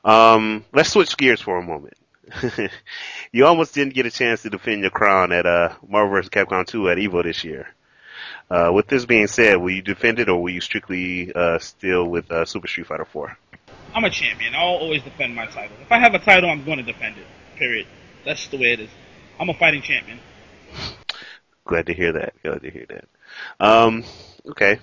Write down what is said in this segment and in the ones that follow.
Let's switch gears for a moment. You almost didn't get a chance to defend your crown at Marvel vs. Capcom 2 at Evo this year. With this being said, will you defend it or will you strictly still with Super Street Fighter 4? I'm a champion. I'll always defend my title. If I have a title, I'm going to defend it. Period. That's the way it is. I'm a fighting champion. Glad to hear that. Glad to hear that. Okay.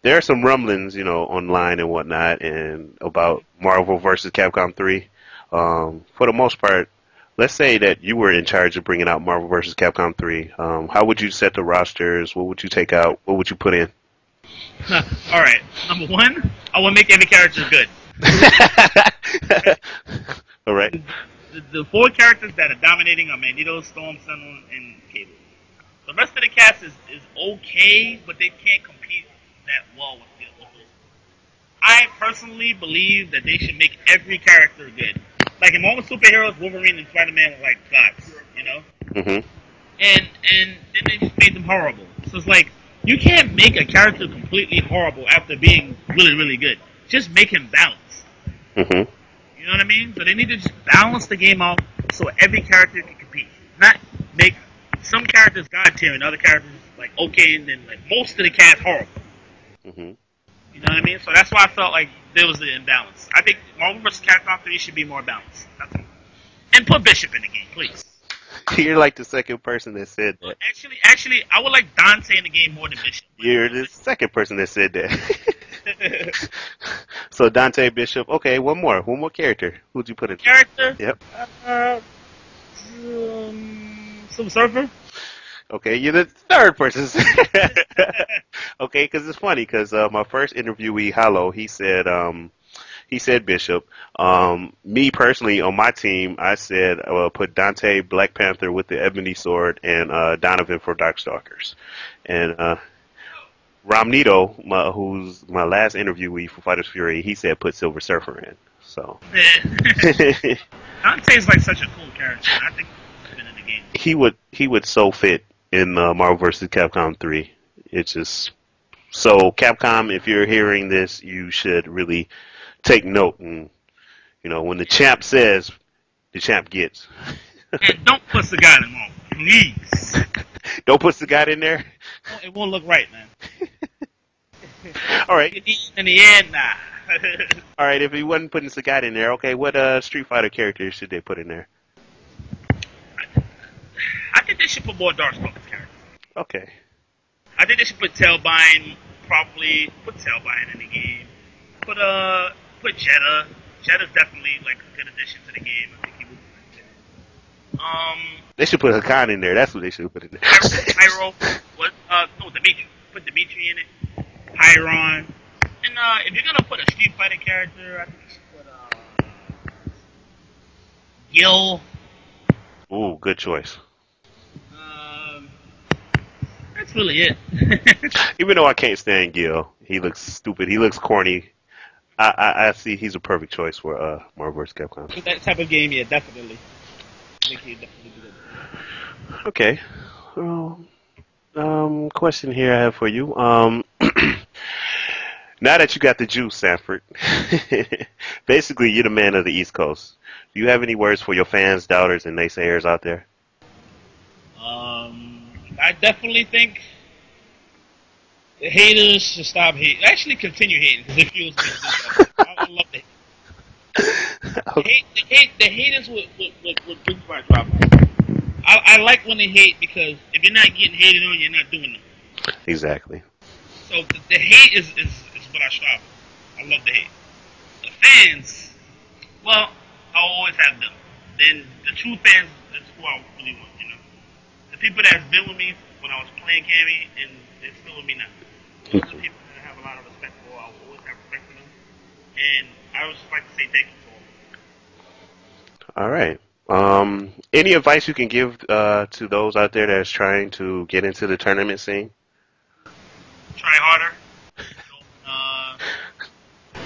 There are some rumblings, online and whatnot, and about Marvel vs. Capcom 3. For the most part, let's say that you were in charge of bringing out Marvel vs. Capcom 3. How would you set the rosters? What would you take out? What would you put in? All right. Number one, I will make every character good. All right. The four characters that are dominating are Magneto, Storm, Sentinel, and Cable. The rest of the cast is okay, but they can't compete that well with those. I personally believe that they should make every character good. Like in all the superheroes, Wolverine and Spider-Man are like gods, Mm-hmm. And then they just made them horrible. So it's like, you can't make a character completely horrible after being really, really good. Just make him balanced. Mm-hmm. You know what I mean? So they need to just balance the game out so every character can compete. Not make some characters god tier and other characters like okay, and then like most of the cast horrible. Mm-hmm. You know what I mean? So that's why I felt like there was an imbalance. I think Marvel vs. Capcom 3 should be more balanced. That's all. And put Bishop in the game, please. You're like the second person that said that. Actually, I would like Dante in the game more than Bishop. You're the second person that said that. So Dante, Bishop. Okay, one more character. Who'd you put in? Character? Yep. Some Surfer? Okay, you're the third person. Okay, because it's funny because my first interviewee, Hollow, he said Bishop. Me personally, on my team, I said put Dante, Black Panther with the Ebony Sword, and Donovan for Darkstalkers. And Romnito, who's my last interviewee for Fighters Fury, he said put Silver Surfer in. So Dante's like such a cool character. I think he's been in the game. He would so fit in Marvel vs. Capcom 3. It's just so Capcom. If you're hearing this, you should really take note, and when the champ says, the champ gets. And don't put Sagat in there, please. Don't put Sagat in there. It won't look right, man. All right. In the end, nah. All right. If he wasn't putting Sagat in there, okay, what Street Fighter characters should they put in there? I think they should put more Darkstalkers characters. Okay. I think they should put Tailbind, probably put Tailbind in the game. Put Jeddah. Jeddah's definitely like a good addition to the game. I think he would. They should put Hakan in there. That's what they should put in there. Pyro. No, Dimitri. Put Dimitri in it. Pyron. And if you're gonna put a Street Fighter character, I think you should put Gil. Ooh, good choice. That's really it. Even though I can't stand Gil, he looks stupid. He looks corny. I see he's a perfect choice for Marvel vs. Capcom. For that type of game, yeah, definitely. I think he'd definitely do that. Okay. Question here I have for you. Now that you got the juice, Sanford, basically you're the man of the East Coast. Do you have any words for your fans, doubters, and naysayers out there? I definitely think the haters should stop hating. Actually, continue hating because it feels good. I love the hate. The haters would bring my drop. I like when they hate because if you're not getting hated on, you're not doing it. Exactly. So the hate is what I strive for. I love the hate. The fans, well, I'll always have them. Then the true fans is who I really want, The people that's been with me when I was playing Cammy and they're still with me now. Those are the people that I have a lot of respect for. I'll always have respect for them. And I would just like to say thank you to all. All right. Any advice you can give to those out there that's trying to get into the tournament scene? Try harder.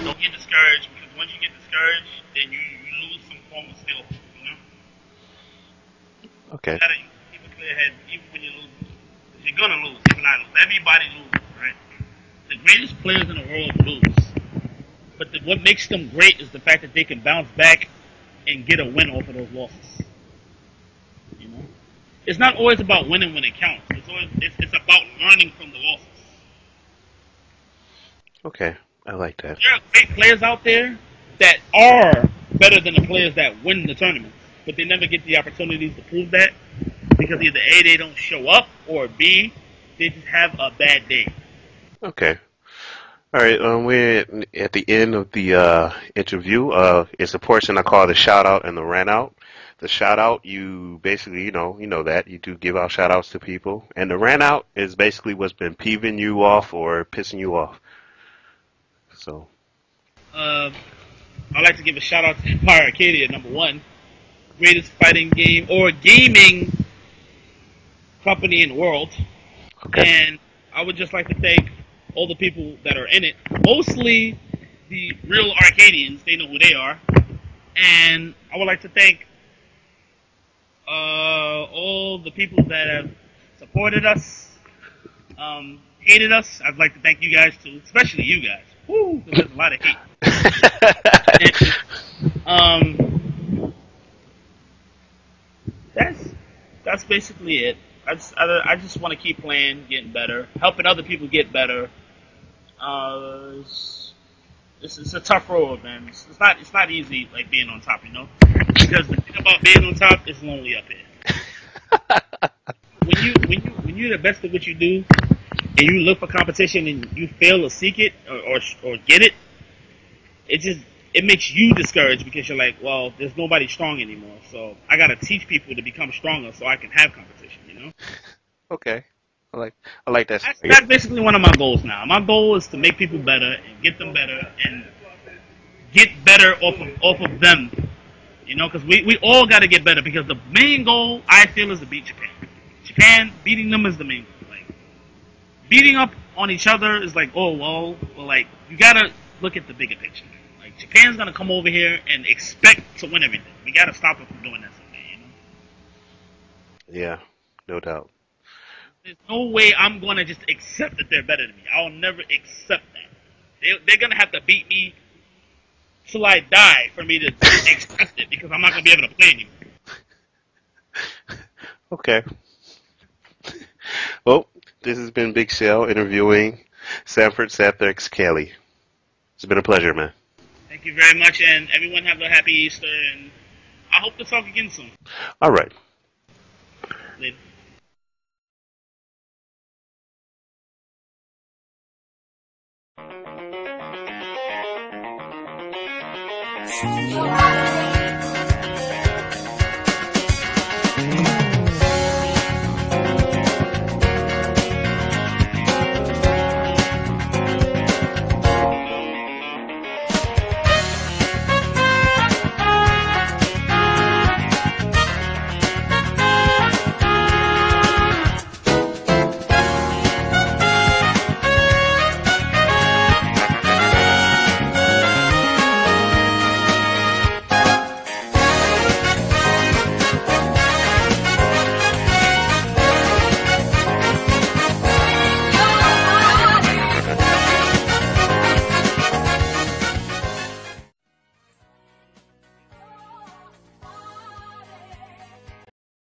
Don't get discouraged because once you get discouraged, then you lose some form of skill. Okay. You gotta keep a clear head, even when you lose. You're gonna lose. You're not lose. Everybody loses, right? The greatest players in the world lose. But what makes them great is the fact that they can bounce back and get a win off of those losses. You know, it's not always about winning when it counts. It's about learning from the losses. Okay, I like that. There are great players out there that are better than the players that win the tournament, but they never get the opportunities to prove that because either A, they don't show up, or B, they just have a bad day. Okay. All right, we're at the end of the interview. It's a portion I call the shout out and the rant out. The shout out, you basically, you know that you do give out shout outs to people, and the rant out is basically what's been peeving you off or pissing you off. So, Uh, I'd like to give a shout out to Empire Arcadia, number one, greatest fighting game or gaming company in the world. okay. And I would just like to thank all the people that are in it, mostly the real Arcadians. They know who they are. And I would like to thank all the people that have supported us, hated us. I'd like to thank you guys too, especially you guys. Woo, 'cause there's a lot of hate. And, that's basically it. I just want to keep playing, getting better, helping other people get better. It's a tough road, man. It's not easy like being on top, you know. Because the thing about being on top is lonely up here. When you're the best at what you do, and you look for competition and you fail to seek it or get it, it makes you discouraged because you're like, well, there's nobody strong anymore. So I gotta teach people to become stronger so I can have competition, you know. Okay. I like that. That's basically one of my goals now. My goal is to make people better and get them better and get better off of them. You know, because we all got to get better because the main goal I feel is to beat Japan. Japan beating them is the main goal. Like beating up on each other is like, oh well, like you gotta look at the bigger picture. Like Japan's gonna come over here and expect to win everything. We gotta stop them from doing that someday. You know. Yeah, no doubt. There's no way I'm going to just accept that they're better than me. I'll never accept that. They're going to have to beat me till I die for me to accept it because I'm not going to be able to play anymore. Okay. Well, this has been Big Shell interviewing Sanford Santhrax Kelly. It's been a pleasure, man. Thank you very much, and everyone have a happy Easter, and I hope to talk again soon. All right. Later. Thank you.